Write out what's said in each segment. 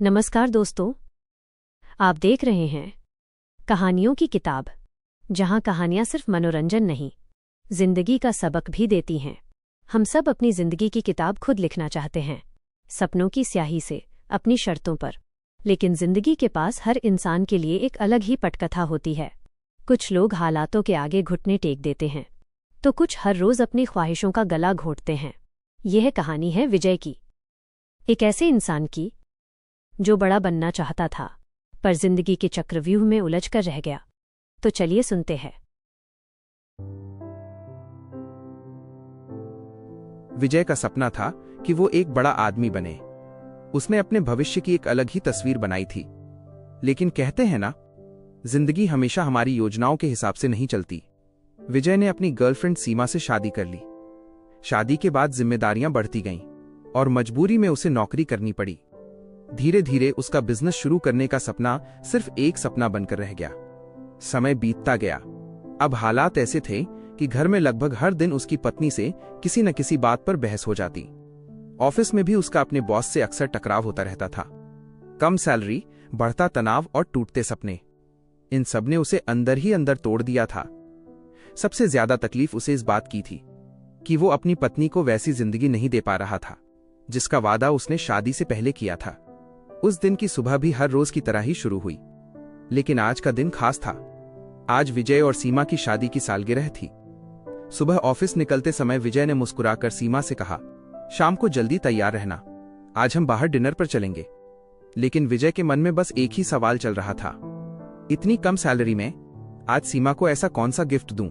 नमस्कार दोस्तों, आप देख रहे हैं कहानियों की किताब, जहां कहानियां सिर्फ मनोरंजन नहीं, जिंदगी का सबक भी देती हैं। हम सब अपनी जिंदगी की किताब खुद लिखना चाहते हैं, सपनों की स्याही से, अपनी शर्तों पर। लेकिन जिंदगी के पास हर इंसान के लिए एक अलग ही पटकथा होती है। कुछ लोग हालातों के आगे घुटने टेक देते हैं, तो कुछ हर रोज अपनी ख्वाहिशों का गला घोंटते हैं। यह कहानी है विजय की, एक ऐसे इंसान की जो बड़ा बनना चाहता था, पर जिंदगी के चक्रव्यूह में उलझकर रह गया। तो चलिए सुनते हैं। विजय का सपना था कि वो एक बड़ा आदमी बने। उसने अपने भविष्य की एक अलग ही तस्वीर बनाई थी। लेकिन कहते हैं ना, जिंदगी हमेशा हमारी योजनाओं के हिसाब से नहीं चलती। विजय ने अपनी गर्लफ्रेंड सीमा से शादी कर ली। शादी के बाद जिम्मेदारियां बढ़ती गईं और मजबूरी में उसे नौकरी करनी पड़ी। धीरे धीरे उसका बिजनेस शुरू करने का सपना सिर्फ एक सपना बनकर रह गया। समय बीतता गया। अब हालात ऐसे थे कि घर में लगभग हर दिन उसकी पत्नी से किसी न किसी बात पर बहस हो जाती। ऑफिस में भी उसका अपने बॉस से अक्सर टकराव होता रहता था। कम सैलरी, बढ़ता तनाव और टूटते सपने, इन सब ने उसे अंदर ही अंदर तोड़ दिया था। सबसे ज्यादा तकलीफ उसे इस बात की थी कि वो अपनी पत्नी को वैसी जिंदगी नहीं दे पा रहा था जिसका वादा उसने शादी से पहले किया था। उस दिन की सुबह भी हर रोज की तरह ही शुरू हुई, लेकिन आज का दिन खास था। आज विजय और सीमा की शादी की सालगिरह थी। सुबह ऑफिस निकलते समय विजय ने मुस्कुराकर सीमा से कहा, शाम को जल्दी तैयार रहना, आज हम बाहर डिनर पर चलेंगे। लेकिन विजय के मन में बस एक ही सवाल चल रहा था, इतनी कम सैलरी में आज सीमा को ऐसा कौन सा गिफ्ट दूं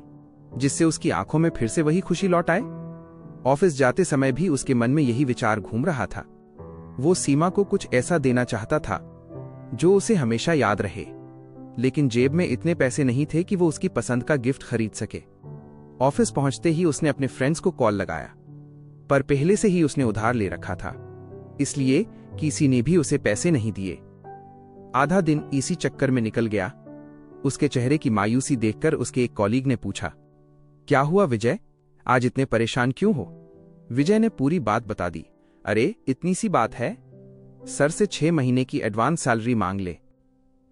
जिससे उसकी आंखों में फिर से वही खुशी लौट आए। ऑफिस जाते समय भी उसके मन में यही विचार घूम रहा था। वो सीमा को कुछ ऐसा देना चाहता था जो उसे हमेशा याद रहे, लेकिन जेब में इतने पैसे नहीं थे कि वो उसकी पसंद का गिफ्ट खरीद सके। ऑफिस पहुंचते ही उसने अपने फ्रेंड्स को कॉल लगाया, पर पहले से ही उसने उधार ले रखा था, इसलिए किसी ने भी उसे पैसे नहीं दिए। आधा दिन इसी चक्कर में निकल गया। उसके चेहरे की मायूसी देखकर उसके एक कॉलीग ने पूछा, क्या हुआ विजय, आज इतने परेशान क्यों हो? विजय ने पूरी बात बता दी। अरे इतनी सी बात है, सर से 6 महीने की एडवांस सैलरी मांग ले,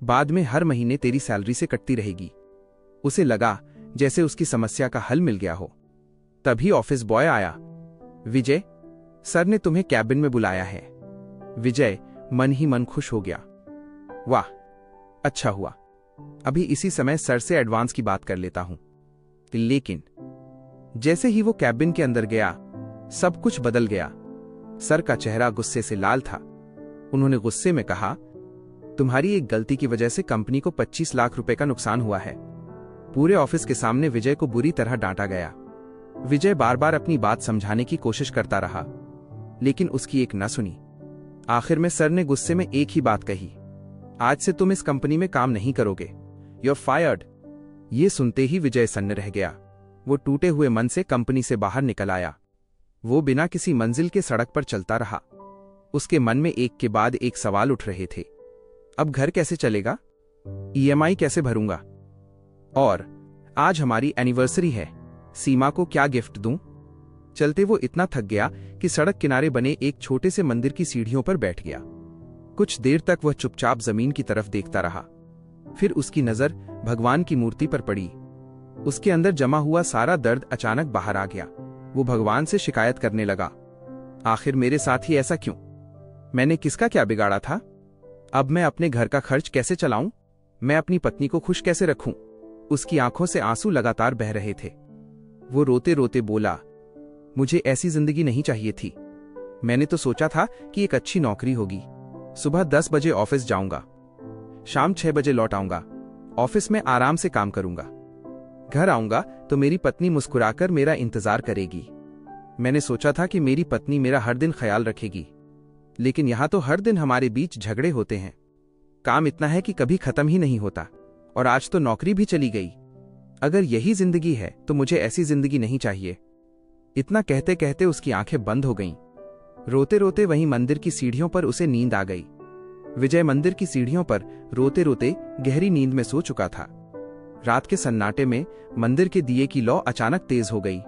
बाद में हर महीने तेरी सैलरी से कटती रहेगी। उसे लगा जैसे उसकी समस्या का हल मिल गया हो। तभी ऑफिस बॉय आया, विजय, सर ने तुम्हें कैबिन में बुलाया है। विजय मन ही मन खुश हो गया। वाह, अच्छा हुआ, अभी इसी समय सर से एडवांस की बात कर लेता हूं। लेकिन जैसे ही वो कैबिन के अंदर गया, सब कुछ बदल गया। सर का चेहरा गुस्से से लाल था। उन्होंने गुस्से में कहा, तुम्हारी एक गलती की वजह से कंपनी को 25 लाख रुपए का नुकसान हुआ है। पूरे ऑफिस के सामने विजय को बुरी तरह डांटा गया। विजय बार बार अपनी बात समझाने की कोशिश करता रहा, लेकिन उसकी एक न सुनी। आखिर में सर ने गुस्से में एक ही बात कही, आज से तुम इस कंपनी में काम नहीं करोगे, यू आर फायर्ड। ये सुनते ही विजय सन्न रह गया। वो टूटे हुए मन से कंपनी से बाहर निकल आया। वो बिना किसी मंजिल के सड़क पर चलता रहा। उसके मन में एक के बाद एक सवाल उठ रहे थे। अब घर कैसे चलेगा, ईएमआई कैसे भरूंगा, और आज हमारी एनिवर्सरी है, सीमा को क्या गिफ्ट दूं। चलते वो इतना थक गया कि सड़क किनारे बने एक छोटे से मंदिर की सीढ़ियों पर बैठ गया। कुछ देर तक वह चुपचाप जमीन की तरफ देखता रहा। फिर उसकी नजर भगवान की मूर्ति पर पड़ी। उसके अंदर जमा हुआ सारा दर्द अचानक बाहर आ गया। वो भगवान से शिकायत करने लगा, आखिर मेरे साथ ही ऐसा क्यों? मैंने किसका क्या बिगाड़ा था? अब मैं अपने घर का खर्च कैसे चलाऊं? मैं अपनी पत्नी को खुश कैसे रखूं? उसकी आंखों से आंसू लगातार बह रहे थे। वो रोते रोते बोला, मुझे ऐसी जिंदगी नहीं चाहिए थी। मैंने तो सोचा था कि एक अच्छी नौकरी होगी, सुबह 10 बजे ऑफिस जाऊंगा, शाम 6 बजे लौट आऊंगा, ऑफिस में आराम से काम करूंगा, घर आऊंगा तो मेरी पत्नी मुस्कुराकर मेरा इंतजार करेगी। मैंने सोचा था कि मेरी पत्नी मेरा हर दिन ख्याल रखेगी, लेकिन यहां तो हर दिन हमारे बीच झगड़े होते हैं। काम इतना है कि कभी खत्म ही नहीं होता, और आज तो नौकरी भी चली गई। अगर यही जिंदगी है तो मुझे ऐसी जिंदगी नहीं चाहिए। इतना कहते कहते उसकी आंखें बंद हो गईं। रोते रोते वहीं मंदिर की सीढ़ियों पर उसे नींद आ गई। विजय मंदिर की सीढ़ियों पर रोते रोते गहरी नींद में सो चुका था। रात के सन्नाटे में मंदिर के दिए की लौ अचानक तेज हो गई।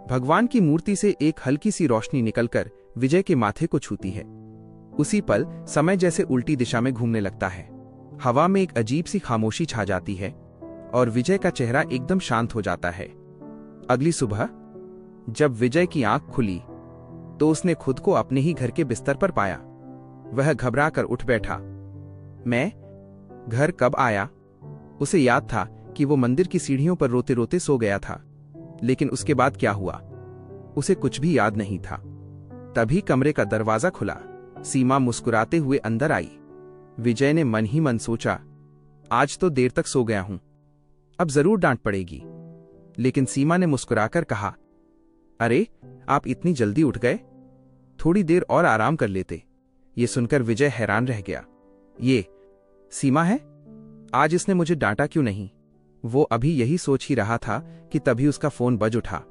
भगवान की मूर्ति से एक हल्की सी रोशनी निकलकर विजय के माथे को छूती है। उसी पल समय जैसे उल्टी दिशा में घूमने लगता है। हवा में एक अजीब सी खामोशी छा जाती है और विजय का चेहरा एकदम शांत हो जाता है। अगली सुबह जब विजय की आंख खुली तो उसने खुद को अपने ही घर के बिस्तर पर पाया। वह घबरा कर उठ बैठा। मैं घर कब आया? उसे याद था कि वो मंदिर की सीढ़ियों पर रोते रोते सो गया था, लेकिन उसके बाद क्या हुआ उसे कुछ भी याद नहीं था। तभी कमरे का दरवाजा खुला। सीमा मुस्कुराते हुए अंदर आई। विजय ने मन ही मन सोचा, आज तो देर तक सो गया हूं, अब जरूर डांट पड़ेगी। लेकिन सीमा ने मुस्कुराकर कहा, अरे आप इतनी जल्दी उठ गए, थोड़ी देर और आराम कर लेते। ये सुनकर विजय हैरान रह गया। ये सीमा है? आज इसने मुझे डांटा क्यों नहीं? वो अभी यही सोच ही रहा था कि तभी उसका फोन बज उठा।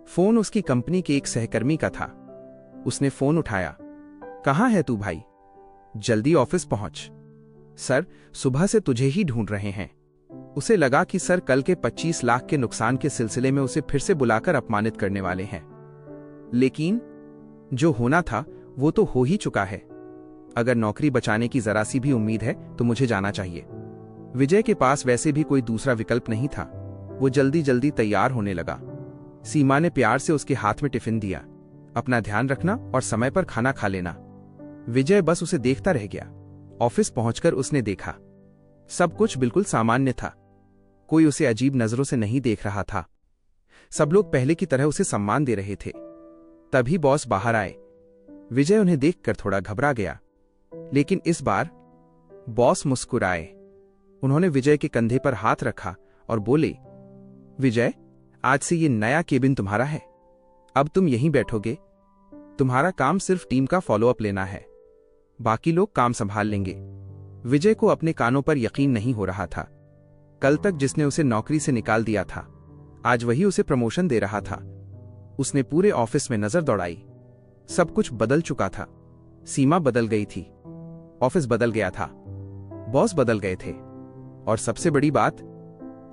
फोन उसकी कंपनी के एक सहकर्मी का था। उसने फोन उठाया। कहाँ है तू भाई? जल्दी ऑफिस पहुंच। सर, सुबह से तुझे ही ढूंढ रहे हैं। उसे लगा कि सर कल के 25 लाख के नुकसान के सिलसिले में उसे फिर से बुलाकर अपमानित करने वाले हैं। लेकिन जो होना था वो तो हो ही चुका है। अगर नौकरी बचाने की जरा सी भी उम्मीद है तो मुझे जाना चाहिए। विजय के पास वैसे भी कोई दूसरा विकल्प नहीं था। वो जल्दी जल्दी तैयार होने लगा। सीमा ने प्यार से उसके हाथ में टिफिन दिया। अपना ध्यान रखना और समय पर खाना खा लेना। विजय बस उसे देखता रह गया। ऑफिस पहुंचकर उसने देखा, सब कुछ बिल्कुल सामान्य था। कोई उसे अजीब नजरों से नहीं देख रहा था। सब लोग पहले की तरह उसे सम्मान दे रहे थे। तभी बॉस बाहर आए। विजय उन्हें देखकर थोड़ा घबरा गया, लेकिन इस बार बॉस मुस्कुराए। उन्होंने विजय के कंधे पर हाथ रखा और बोले, विजय, आज से ये नया केबिन तुम्हारा है। अब तुम यहीं बैठोगे। तुम्हारा काम सिर्फ टीम का फॉलोअप लेना है, बाकी लोग काम संभाल लेंगे। विजय को अपने कानों पर यकीन नहीं हो रहा था। कल तक जिसने उसे नौकरी से निकाल दिया था, आज वही उसे प्रमोशन दे रहा था। उसने पूरे ऑफिस में नजर दौड़ाई। सब कुछ बदल चुका था। सीमा बदल गई थी, ऑफिस बदल गया था, बॉस बदल गए थे, और सबसे बड़ी बात,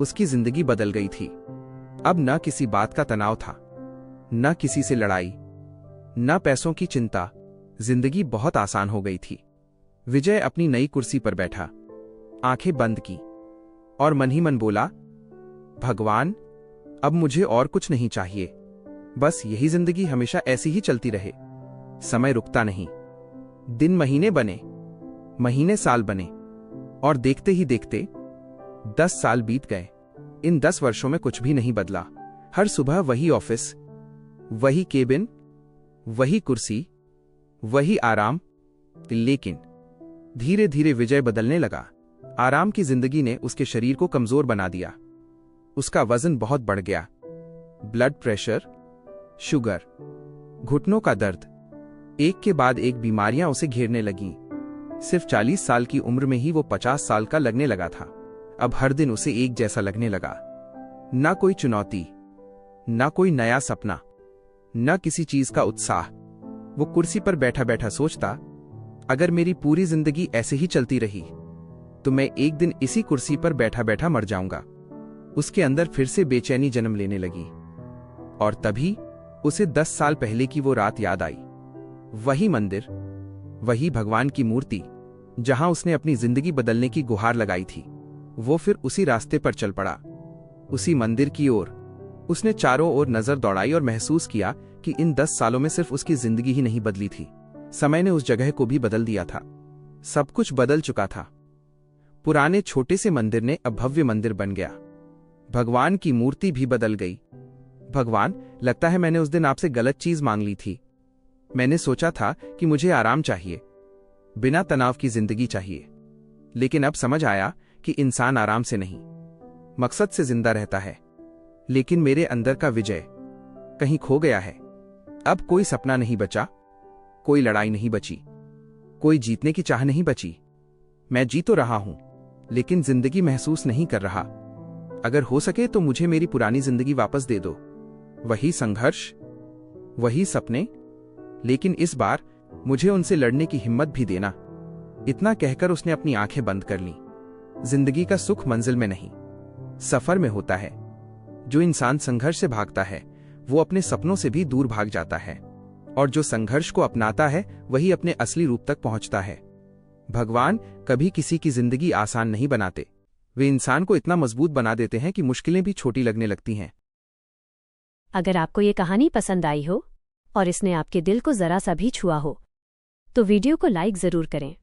उसकी जिंदगी बदल गई थी। अब न किसी बात का तनाव था, न किसी से लड़ाई, न पैसों की चिंता। जिंदगी बहुत आसान हो गई थी। विजय अपनी नई कुर्सी पर बैठा, आंखें बंद की और मन ही मन बोला, भगवान, अब मुझे और कुछ नहीं चाहिए। बस यही जिंदगी हमेशा ऐसी ही चलती रहे। समय रुकता नहीं। दिन महीने बने, महीने साल बने, और देखते ही देखते 10 साल बीत गए। इन 10 वर्षों में कुछ भी नहीं बदला। हर सुबह वही ऑफिस, वही केबिन, वही कुर्सी, वही आराम। लेकिन धीरे धीरे विजय बदलने लगा। आराम की जिंदगी ने उसके शरीर को कमजोर बना दिया। उसका वजन बहुत बढ़ गया। ब्लड प्रेशर, शुगर, घुटनों का दर्द, एक के बाद एक बीमारियां उसे घेरने लगीं। सिर्फ 40 साल की उम्र में ही वो 50 साल का लगने लगा था। अब हर दिन उसे एक जैसा लगने लगा। ना कोई चुनौती, ना कोई नया सपना, न किसी चीज का उत्साह। वो कुर्सी पर बैठा बैठा सोचता, अगर मेरी पूरी जिंदगी ऐसे ही चलती रही तो मैं एक दिन इसी कुर्सी पर बैठा बैठा मर जाऊंगा। उसके अंदर फिर से बेचैनी जन्म लेने लगी। और तभी उसे 10 साल पहले की वो रात याद आई। वही मंदिर, वही भगवान की मूर्ति, जहां उसने अपनी जिंदगी बदलने की गुहार लगाई थी। वो फिर उसी रास्ते पर चल पड़ा, उसी मंदिर की ओर। उसने चारों ओर नजर दौड़ाई और महसूस किया कि इन 10 सालों में सिर्फ उसकी जिंदगी ही नहीं बदली थी, समय ने उस जगह को भी बदल दिया था। सब कुछ बदल चुका था। पुराने छोटे से मंदिर ने अब भव्य मंदिर बन गया। भगवान की मूर्ति भी बदल गई। भगवान, लगता है मैंने उस दिन आपसे गलत चीज मांग ली थी। मैंने सोचा था कि मुझे आराम चाहिए, बिना तनाव की जिंदगी चाहिए। लेकिन अब समझ आया कि इंसान आराम से नहीं, मकसद से जिंदा रहता है। लेकिन मेरे अंदर का विजय कहीं खो गया है। अब कोई सपना नहीं बचा, कोई लड़ाई नहीं बची, कोई जीतने की चाह नहीं बची। मैं जी तो रहा हूं, लेकिन जिंदगी महसूस नहीं कर रहा। अगर हो सके तो मुझे मेरी पुरानी जिंदगी वापस दे दो। वही संघर्ष, वही सपने, लेकिन इस बार मुझे उनसे लड़ने की हिम्मत भी देना। इतना कहकर उसने अपनी आंखें बंद कर लीं। जिंदगी का सुख मंजिल में नहीं, सफर में होता है। जो इंसान संघर्ष से भागता है वो अपने सपनों से भी दूर भाग जाता है। और जो संघर्ष को अपनाता है वही अपने असली रूप तक पहुंचता है। भगवान कभी किसी की जिंदगी आसान नहीं बनाते, वे इंसान को इतना मजबूत बना देते हैं कि मुश्किलें भी छोटी लगने लगती हैं। अगर आपको ये कहानी पसंद आई हो और इसने आपके दिल को जरा सा भी छुआ हो तो वीडियो को लाइक जरूर करें,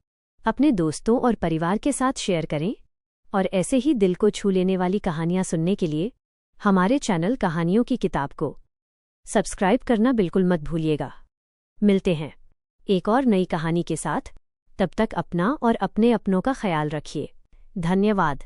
अपने दोस्तों और परिवार के साथ शेयर करें और ऐसे ही दिल को छू लेने वाली कहानियां सुनने के लिए हमारे चैनल कहानियों की किताब को सब्सक्राइब करना बिल्कुल मत भूलिएगा। मिलते हैं एक और नई कहानी के साथ, तब तक अपना और अपने अपनों का ख्याल रखिए। धन्यवाद।